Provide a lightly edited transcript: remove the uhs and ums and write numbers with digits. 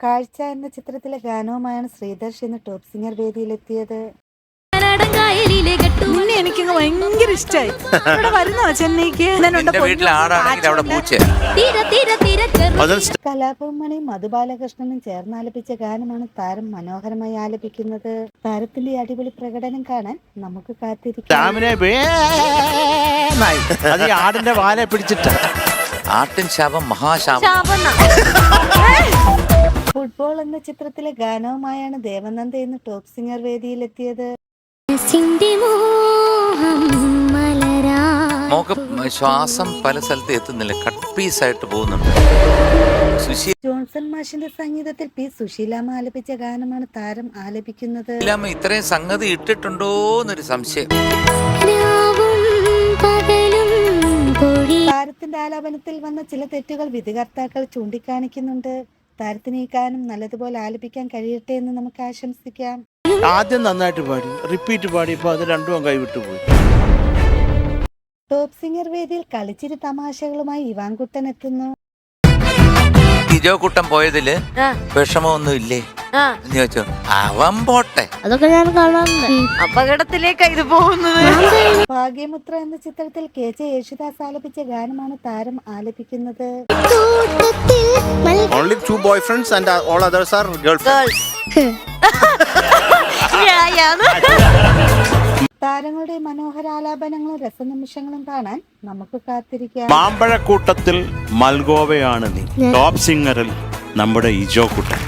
കാഴ്ച എന്ന ചിത്രത്തിലെ ഗാനവുമായാണ് ശ്രീധർഷ് ഇന്ന് ടോപ്പ് സിംഗർ വേദിയിലെത്തിയത്. നിന്നെ എനിക്കങ്ങ് ഭയങ്കര ഇഷ്ടായി. ഇവിടെ വരുന്നോ ചെന്നൈക്ക്? കലാഭവൻ മണിയും മധുബാലകൃഷ്ണനും ചേർന്ന് ആലപിച്ച ഗാനമാണ് താരം മനോഹരമായി ആലപിക്കുന്നത്. താരത്തിന്റെ അടിപൊളി പ്രകടനം കാണാൻ നമുക്ക് കാത്തിരിക്കാം. ആടിന്റെ വാലെ പിടിച്ചിട്ട് ആട്ടിൻ ശാപം മഹാശാപം. ഫുട്ബോൾ എന്ന ചിത്രത്തിലെ ഗാനവുമായാണ് ദേവനന്ദ ഇന്ന് ടോപ്പ് സിംഗർ വേദിയിലെത്തിയത്. മോക്ക് ശ്വാസം പല സ്ഥലത്ത് എത്തുന്നില്ല, കട്ട് പീസ് ആയിട്ട് പോകുന്നുണ്ട്. ജോൺസൺ മാഷിന്റെ സംഗീതത്തിൽ പി സുശീലാമ്മ ആലപിച്ച ഗാനമാണ് താരം ആലപിക്കുന്നത്. ഇത്രയും സംഗതി ഇട്ടിട്ടുണ്ടോ എന്നൊരു സംശയം. താരത്തിന്റെ ആലാപനത്തിൽ വന്ന ചില തെറ്റുകൾ വിധികർത്താക്കൾ ചൂണ്ടിക്കാണിക്കുന്നുണ്ട്. താരത്തിന് ഈ ഗാനം നല്ലതുപോലെ ആലപിക്കാൻ കഴിയട്ടെ എന്ന് നമുക്ക് ആശംസിക്കാം. ആദ്യം നന്നായിട്ട് പാടി, റിപ്പീറ്റ് പാടിയപ്പോ അത് രണ്ടും കൈവിട്ടു പോയി. ടോപ്പ് സിംഗർ വേദിയിൽ കളിച്ചിരി തമാശകളുമായി ഇവാൻകുട്ടൻ എത്തുന്നു. ഇജോ കുട്ടൻ പോയതില് വിഷമമൊന്നും ഇല്ലേ എന്ന് ചോദിച്ചോ. അവൻ പോട്ടെ, അതൊക്കെ ഞാൻ കാണാറുണ്ട്. അപകടത്തിലേക്കാ ഇത് പോകുന്നത്. ഭാഗ്യമുത്ര എന്ന ചിത്രത്തിൽ KJ യേശുദാസ് ആലപിച്ച ഗാനമാണ് താരം ആലപിക്കുന്നത്. Only 2 boyfriends and all others are girlfriends. താരങ്ങളുടെ മനോഹര ആലാപനങ്ങളും രസനിമിഷങ്ങളും കാണാൻ നമുക്ക് കാത്തിരിക്കാം. മാമ്പഴക്കൂട്ടത്തിൽ മൽഗോവയാണ് നീ, ടോപ്പ് സിംഗറിൽ നമ്മുടെ ഇജോ കുട്ടൻ.